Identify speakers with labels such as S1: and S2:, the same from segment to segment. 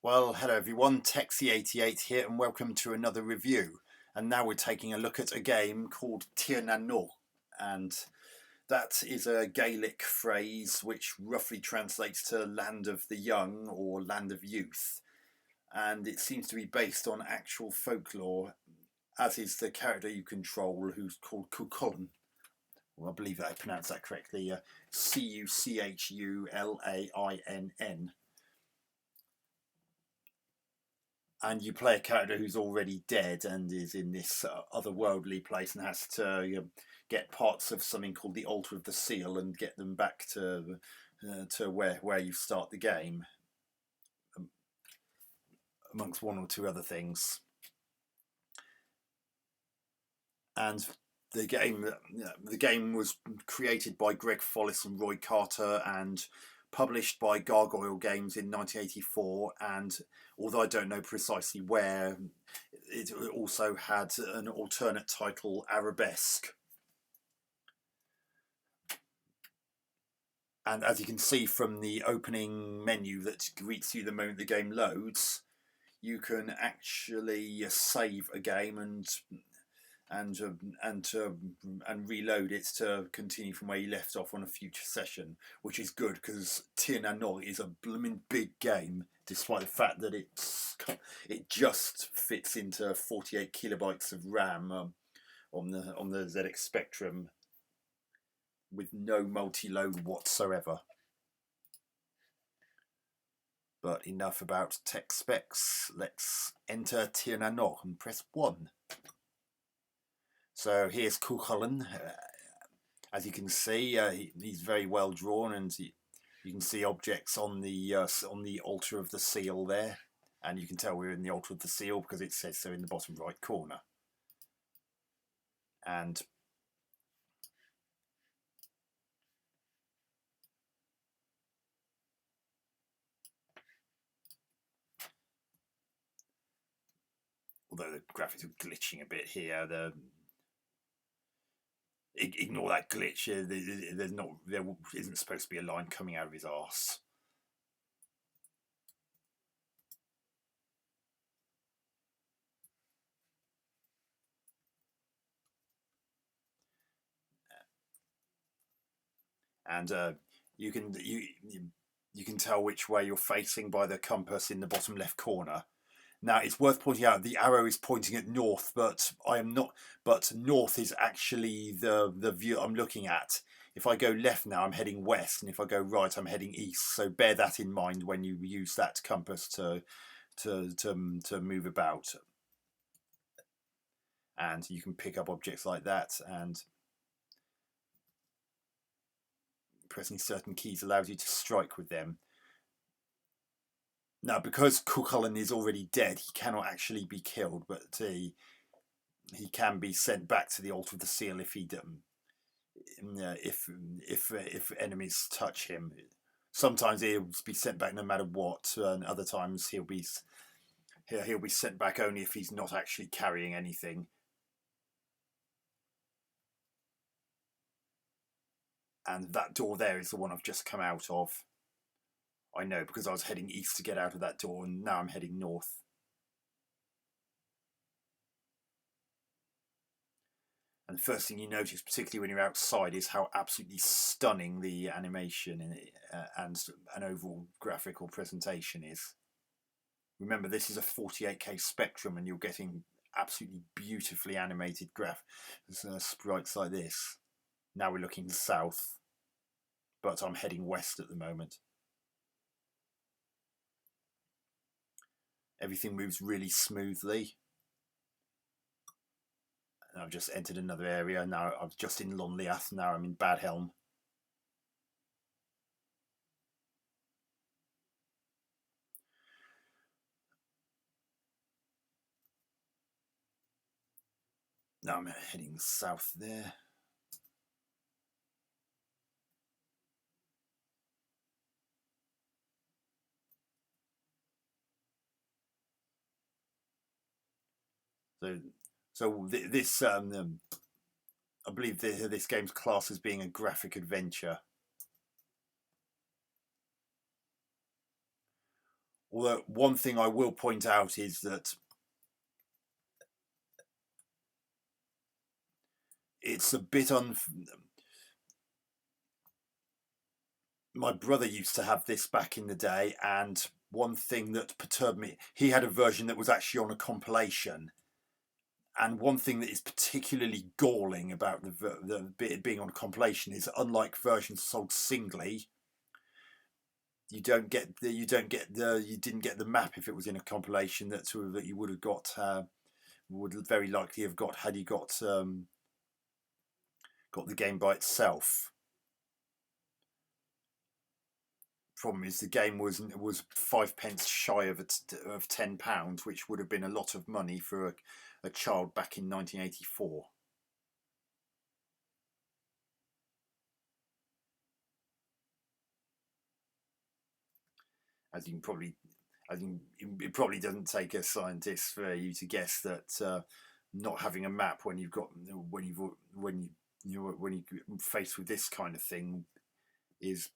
S1: Well, hello everyone, Texie88 here and welcome to another review. And now we're taking a look at a game called Tír Na Nòg, and that is a Gaelic phrase which roughly translates to land of the young or land of youth. And it seems to be based on actual folklore, as is the character you control, who's called Cuchulainn. Well, I believe that I pronounced that correctly. Cuchulainn. And you play a character who's already dead and is in this otherworldly place and has to get parts of something called the Altar of the Seal and get them back to where you start the game, amongst one or two other things. And the game was created by Greg Follis and Roy Carter and published by Gargoyle Games in 1984, and although I don't know precisely where, it also had an alternate title, Arabesque. And as you can see from the opening menu that greets you the moment the game loads, you can actually save a game and reload it to continue from where you left off on a future session, which is good because Tír Na Nòg is a blooming big game, despite the fact that it just fits into 48 kilobytes of RAM on the ZX Spectrum with no multi-load whatsoever. But enough about tech specs. Let's enter Tír Na Nòg and press 1. So here's Cuchulainn. As you can see, he's very well drawn, and you can see objects on the altar of the seal there, and you can tell we're in the altar of the seal because it says so in the bottom right corner. And although the graphics are glitching a bit here, ignore that glitch. There isn't supposed to be a line coming out of his arse. And you can tell which way you're facing by the compass in the bottom left corner. Now, it's worth pointing out the arrow is pointing at north, but I am not. But north is actually the view I'm looking at. If I go left now, I'm heading west, and if I go right, I'm heading east. So bear that in mind when you use that compass to move about. And you can pick up objects like that, and pressing certain keys allows you to strike with them. Now, because Cuchulainn is already dead, he cannot actually be killed, but he can be sent back to the Altar of the Seal if if enemies touch him. Sometimes he'll be sent back no matter what, and other times he'll be sent back only if he's not actually carrying anything. And that door there is the one I've just come out of. I know because I was heading east to get out of that door, and now I'm heading north. And the first thing you notice, particularly when you're outside, is how absolutely stunning the animation and an overall graphical presentation is. Remember, this is a 48K Spectrum, and you're getting absolutely beautifully animated sprites like this. Now we're looking south, but I'm heading west at the moment. Everything moves really smoothly. And I've just entered another area. Now I was just in Lonliath, now I'm in Badhelm. Now I'm heading south there. So this I believe this game's class as being a graphic adventure. Although one thing I will point out is that it's a bit my brother used to have this back in the day, and one thing that perturbed me, he had a version that was actually on a compilation. And one thing that is particularly galling about the bit being on a compilation is, unlike versions sold singly, you didn't get the map if it was in a compilation that you would have got, would very likely have got had you got the game by itself. Problem is, the game was 5p shy of £10, which would have been a lot of money for a child back in 1984. As you can probably, it probably doesn't take a scientist for you to guess that not having a map when you've got when you faced with this kind of thing is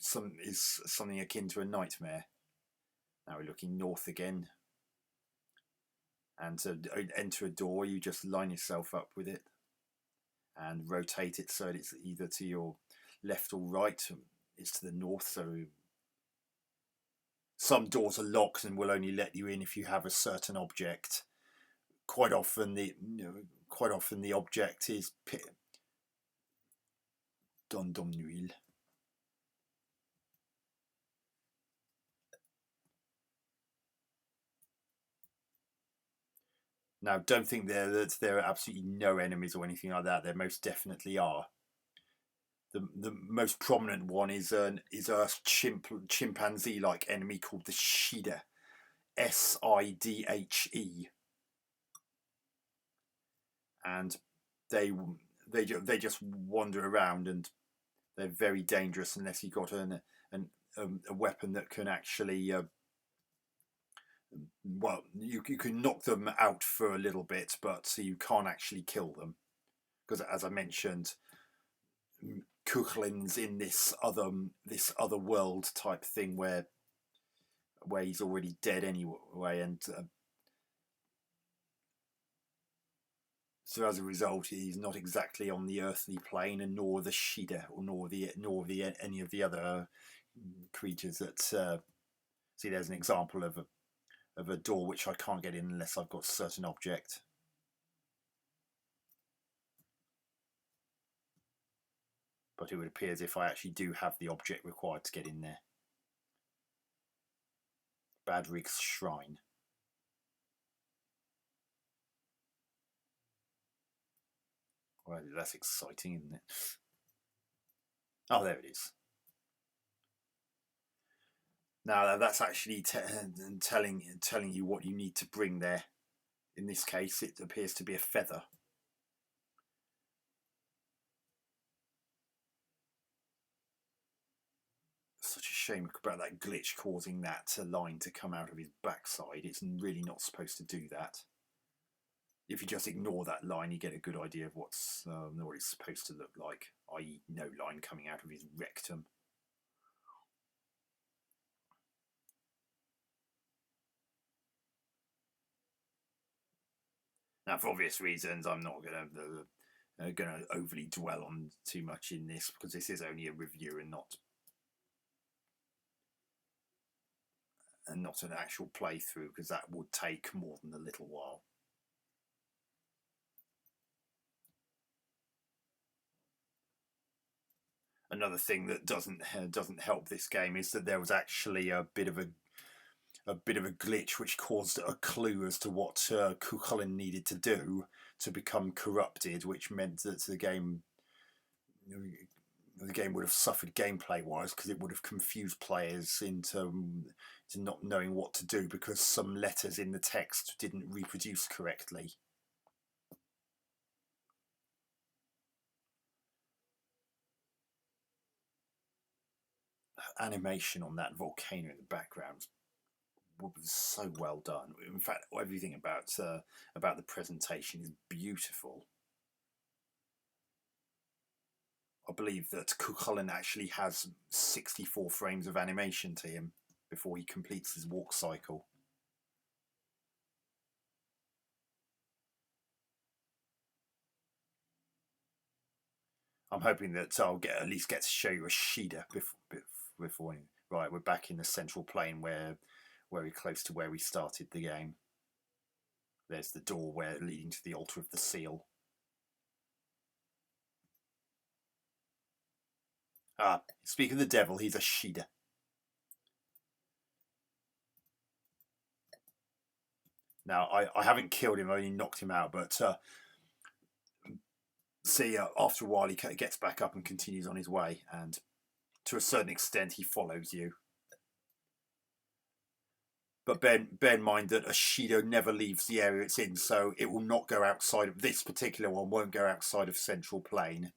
S1: something akin to a nightmare. Now we're looking north again, and to enter a door, you just line yourself up with it and rotate it so that it's either to your left or right. It's to the north, so some doors are locked and will only let you in if you have a certain object. Quite often the object is Don Nuil. Now, don't think there are absolutely no enemies or anything like that. There most definitely are. The most prominent one is a chimpanzee-like enemy called the Shida, Sidhe, and they just wander around, and they're very dangerous unless you've got a weapon that can actually well, you can knock them out for a little bit, but you can't actually kill them, because, as I mentioned, Kuchlin's in this other world type thing where he's already dead anyway, and so as a result, he's not exactly on the earthly plane, and nor the Shida, or nor any of the other creatures that. See, there's an example of a door which I can't get in unless I've got a certain object. But it would appear as if I actually do have the object required to get in there. Badrig's Shrine. Well, that's exciting, isn't it? Oh, there it is. Now that's actually telling you what you need to bring there. In this case, it appears to be a feather. Such a shame about that glitch causing that line to come out of his backside. It's really not supposed to do that. If you just ignore that line, you get a good idea of what it's supposed to look like, i.e. no line coming out of his rectum. Now, for obvious reasons, I'm not going to overly dwell on too much in this, because this is only a review and not an actual playthrough, because that would take more than a little while. Another thing that doesn't help this game is that there was actually a bit of a glitch which caused a clue as to what Cuchulainn needed to do to become corrupted, which meant that the game would have suffered gameplay wise, because it would have confused players into not knowing what to do, because some letters in the text didn't reproduce correctly. Animation on that volcano in the background was so well done. In fact, everything about the presentation is beautiful. I believe that Cuchulainn actually has 64 frames of animation to him before he completes his walk cycle. I'm hoping that I'll at least get to show you a Shida before. Right, we're back in the central plane where very close to where we started the game. There's the door leading to the altar of the seal. Ah, speak of the devil, he's a Shida. Now, I haven't killed him, I only knocked him out, but see, after a while he gets back up and continues on his way, and to a certain extent he follows you. But bear in mind that a Shido never leaves the area it's in, so it will not go outside of this particular one, won't go outside of Central Plane.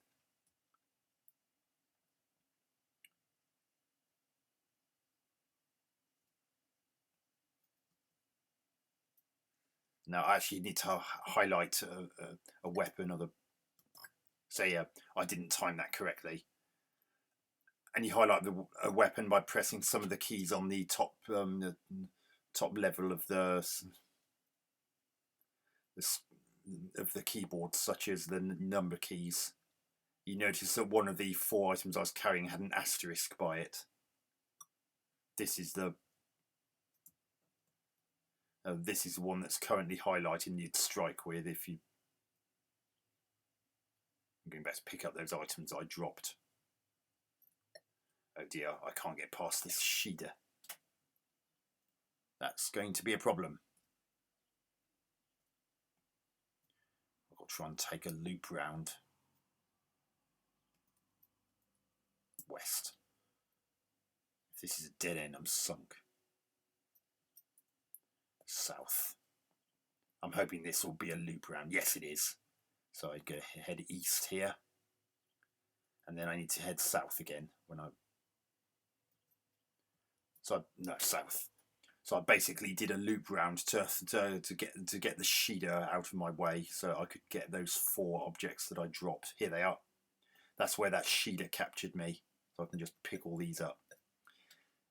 S1: Now, I actually need to highlight a weapon or the. Say, I didn't time that correctly. And you highlight a weapon by pressing some of the keys on the top level of the keyboard, such as the number keys. You notice that one of the 4 items I was carrying had an asterisk by it. This is the one that's currently highlighting you'd strike with if you. I'm going back to pick up those items I dropped. Oh dear, I can't get past this Shida. That's going to be a problem. I'll try and take a loop round west. If this is a dead end, I'm sunk. South. I'm hoping this will be a loop round. Yes, it is. So I'd go head east here. And then I need to head south again when I. South. So I basically did a loop round to get the Shida out of my way, so I could get those 4 objects that I dropped. Here they are. That's where that Shida captured me. So I can just pick all these up.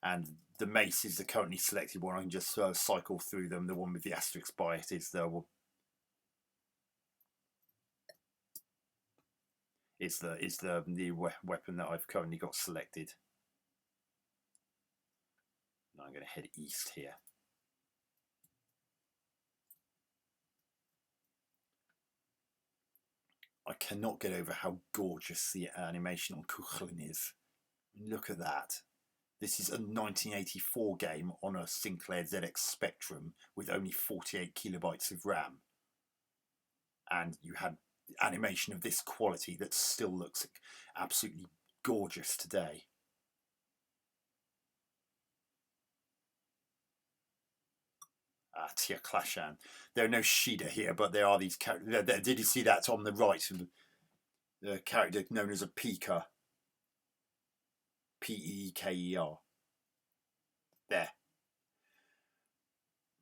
S1: And the mace is the currently selected one. I can just cycle through them. The one with the asterisk by it is the weapon that I've currently got selected. Now I'm going to head east here. I cannot get over how gorgeous the animation on Kuchlin is. Look at that. This is a 1984 game on a Sinclair ZX Spectrum with only 48 kilobytes of RAM. And you had animation of this quality that still looks absolutely gorgeous today. Tír Clashan. There are no Shida here, but there are these characters. Did you see that on the right? The character known as a Peeker. Peker. There.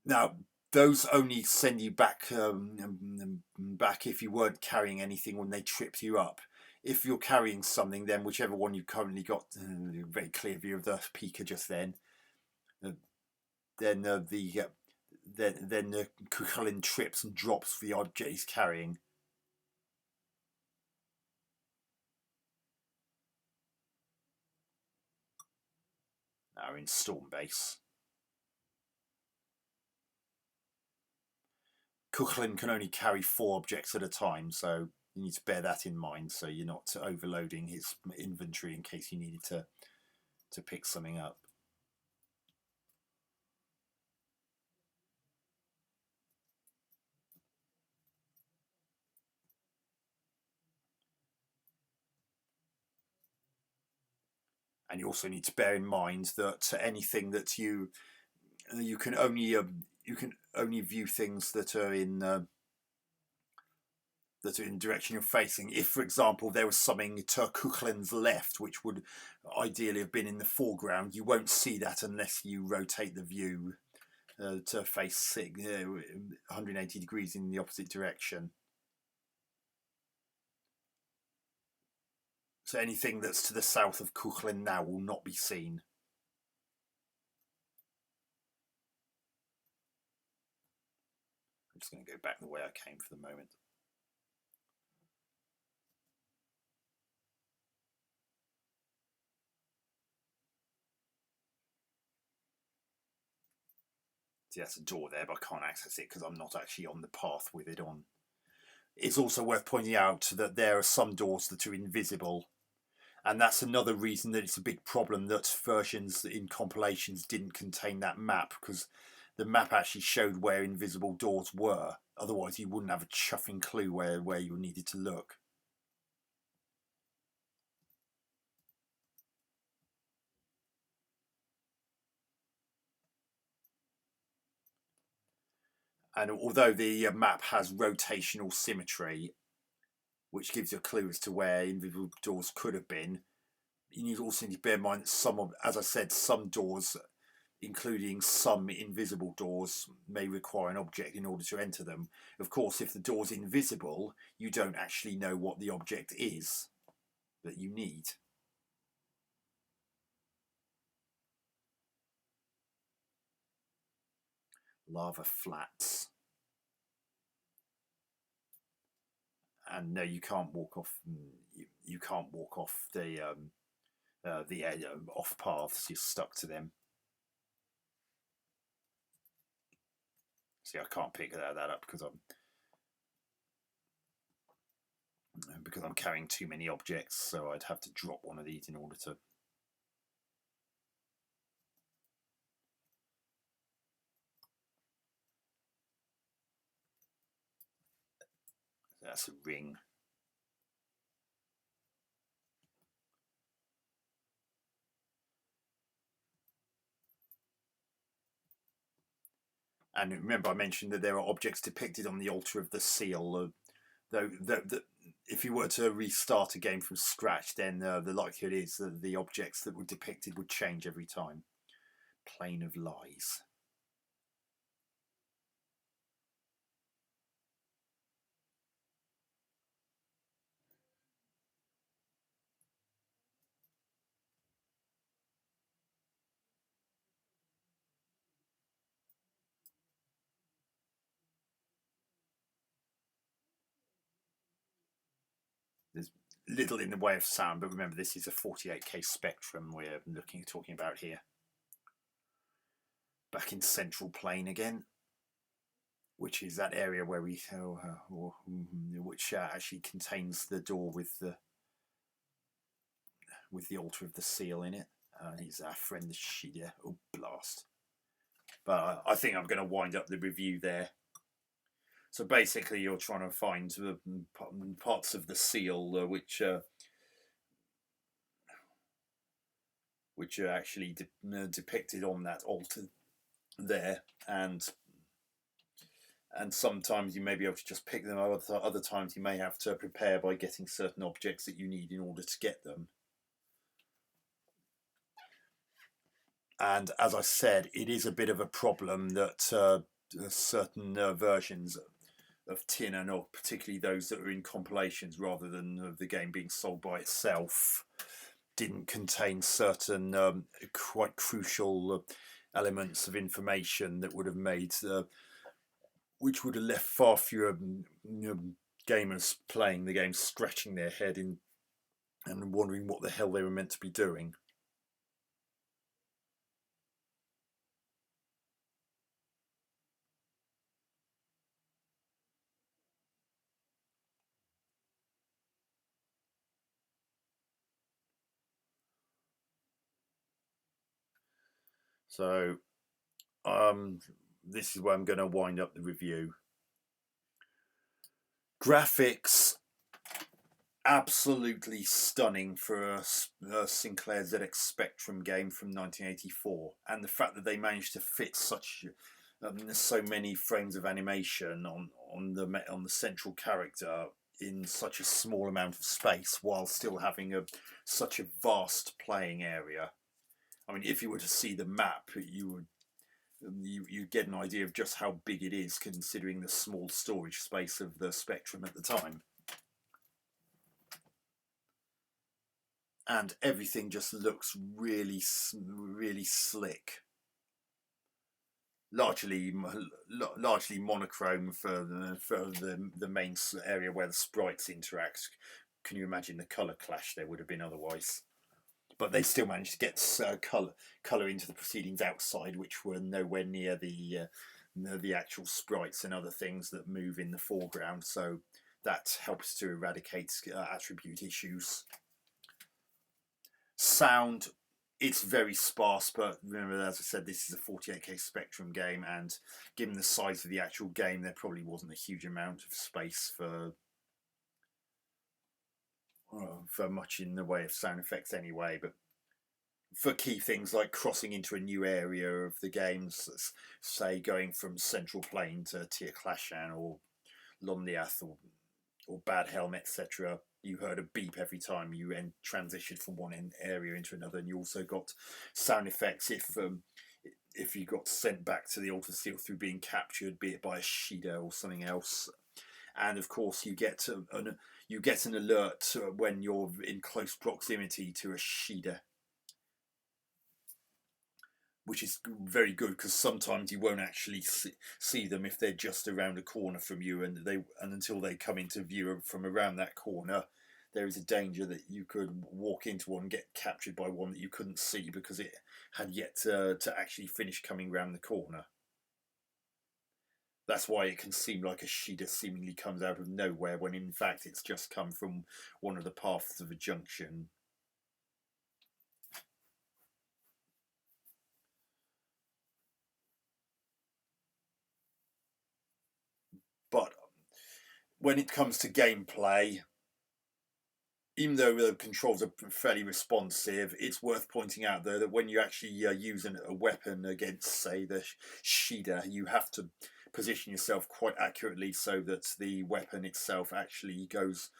S1: Now, those only send you back if you weren't carrying anything when they tripped you up. If you're carrying something, then whichever one you currently got, very clear view of the Peeker just then. Then the Kuchlin trips and drops the object he's carrying. Now we're in Storm Base. Kuchlin can only carry 4 objects at a time, so you need to bear that in mind so you're not overloading his inventory in case you needed to pick something up. And you also need to bear in mind that anything that you can only view things that are in direction you're facing. If, for example, there was something to Kuchlin's left, which would ideally have been in the foreground, you won't see that unless you rotate the view to face 180 degrees in the opposite direction. So anything that's to the south of Kuchlin now will not be seen. just going to go back the way I came for the moment. See, that's a door there, but I can't access it because I'm not actually on the path with it on. It's also worth pointing out that there are some doors that are invisible, and that's another reason that it's a big problem that versions in compilations didn't contain that map, because the map actually showed where invisible doors were. Otherwise you wouldn't have a chuffing clue where you needed to look. And although the map has rotational symmetry, which gives you a clue as to where invisible doors could have been, you also need to bear in mind that some of, as I said, some doors, including some invisible doors, may require an object in order to enter them. Of course, if the door's invisible, you don't actually know what the object is that you need. Lava flats. And no, you can't walk off. You can't walk off the off paths. You're stuck to them. See, I can't pick that up because I'm carrying too many objects. So I'd have to drop one of these in order to. That's a ring. And remember, I mentioned that there are objects depicted on the altar of the seal. Though if you were to restart a game from scratch, then the likelihood is that the objects that were depicted would change every time. Plane of Lies. There's little in the way of sound, but remember this is a 48K Spectrum we're talking about here. Back in Central Plain again, which is that area where we which actually contains the door with the altar of the seal in it. He's our friend the Shida. Oh blast! But I think I'm going to wind up the review there. So basically, you're trying to find parts of the seal which are actually depicted on that altar there, and sometimes you may be able to just pick them up. Other times you may have to prepare by getting certain objects that you need in order to get them. And as I said, it is a bit of a problem that certain versions of Tír Na Nòg, particularly those that are in compilations rather than the game being sold by itself, didn't contain certain quite crucial elements of information that would have made, which would have left far fewer gamers playing the game scratching their head and wondering what the hell they were meant to be doing. So this is where I'm going to wind up the review. Graphics, absolutely stunning for a Sinclair ZX Spectrum game from 1984, and the fact that they managed to fit such so many frames of animation on the central character in such a small amount of space while still having such a vast playing area. I mean, if you were to see the map, you get an idea of just how big it is, considering the small storage space of the Spectrum at the time. And everything just looks really, really slick. largely monochrome for the main area where the sprites interact. Can you imagine the color clash there would have been otherwise? But they still managed to get color into the proceedings outside, which were nowhere near the actual sprites and other things that move in the foreground. So that helps to eradicate attribute issues. Sound, it's very sparse, but remember, as I said, this is a 48K Spectrum game, and given the size of the actual game, there probably wasn't a huge amount of space for much in the way of sound effects anyway. But for key things like crossing into a new area of the games, say going from Central Plain to Tír or Lomniath or Bad Helm, etc., you heard a beep every time you transitioned from one area into another, and you also got sound effects if you got sent back to the Altar Seal through being captured, be it by a Shida or something else. And of course, you get an alert when you're in close proximity to a Shida, which is very good because sometimes you won't actually see them if they're just around a corner from you, and until they come into view from around that corner, there is a danger that you could walk into one and get captured by one that you couldn't see because it had yet to actually finish coming round the corner. That's why it can seem like a Shida seemingly comes out of nowhere when in fact it's just come from one of the paths of a junction. But when it comes to gameplay, even though the controls are fairly responsive, it's worth pointing out though that when you actually use a weapon against, say, the Shida, you have to position yourself quite accurately so that the weapon itself actually goes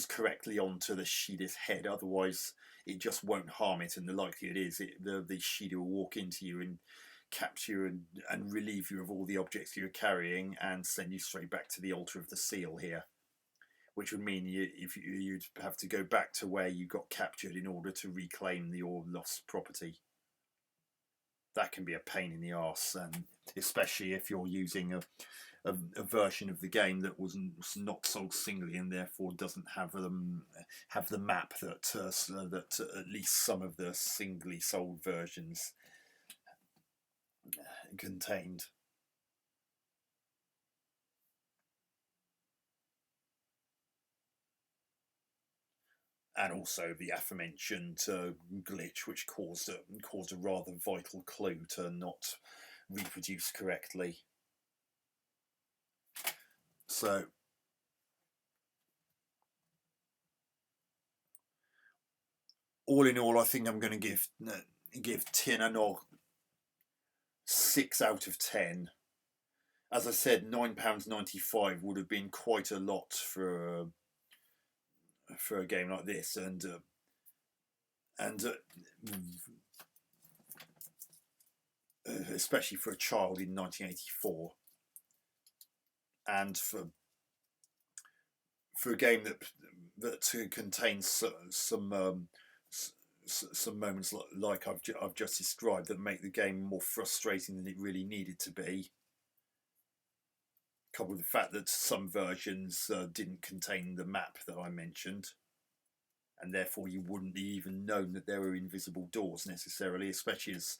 S1: correctly onto the Shida's head. Otherwise, it just won't harm it, and the likelihood is the Shida will walk into you and capture and relieve you of all the objects you're carrying and send you straight back to the Altar of the Seal here, which would mean you'd have to go back to where you got captured in order to reclaim your lost property. That can be a pain in the arse, and especially if you're using a version of the game that was not sold singly and therefore doesn't have the map that at least some of the singly sold versions contained. And also the aforementioned glitch, which caused a rather vital clue to not reproduce correctly. So, all in all, I think I'm going to give Tír Na Nòg 6 out of 10. As I said, £9.95 would have been quite a lot for a game like this, and especially for a child in 1984, and for a game that contains some moments like I've just described that make the game more frustrating than it really needed to be. Coupled with the fact that some versions didn't contain the map that I mentioned, and therefore you wouldn't even known that there were invisible doors necessarily, especially as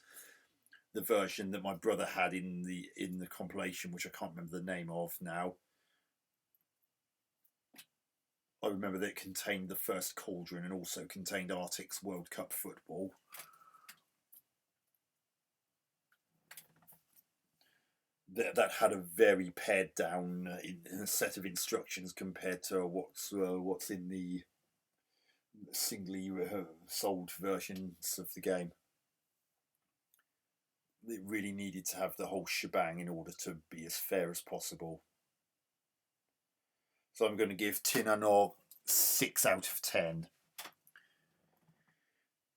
S1: the version that my brother had in the compilation, which I can't remember the name of now. I remember that it contained the first Cauldron and also contained Arctic's World Cup football. That had a very pared down in a set of instructions compared to what's in the singly sold versions of the game. It really needed to have the whole shebang in order to be as fair as possible. So I'm going to give Tír Na Nòg 6 out of 10.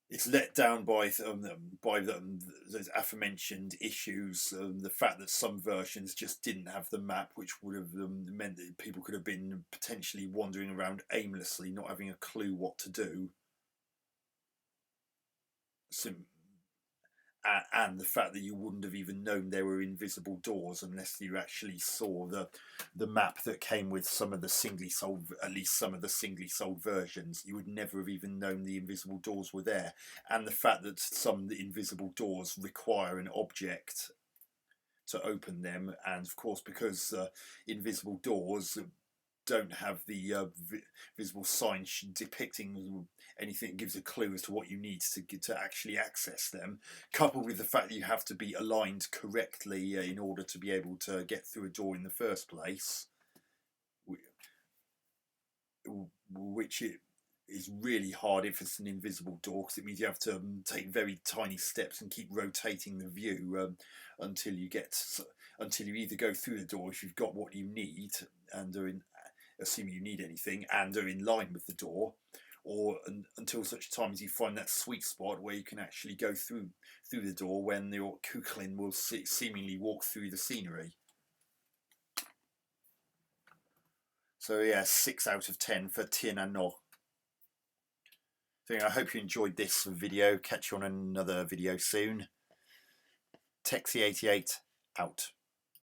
S1: It's let down by those aforementioned issues, the fact that some versions just didn't have the map, which would have meant that people could have been potentially wandering around aimlessly, not having a clue what to do. and the fact that you wouldn't have even known there were invisible doors unless you actually saw the map that came with some of the singly sold, at least some of the singly sold versions. You would never have even known the invisible doors were there, and the fact that some of the invisible doors require an object to open them, and of course because invisible doors don't have the visible sign depicting anything that gives a clue as to what you need to get to actually access them, coupled with the fact that you have to be aligned correctly in order to be able to get through a door in the first place, which is really hard if it's an invisible door, because it means you have to take very tiny steps and keep rotating the view until you either go through the door if you've got what you need and are in, assuming you need anything, and are in line with the door, or until such time as you find that sweet spot where you can actually go through the door when your Kuklin will seemingly walk through the scenery. So yeah, 6 out of 10 for Tír Na Nòg. So I hope you enjoyed this video. Catch you on another video soon. Texie88 out.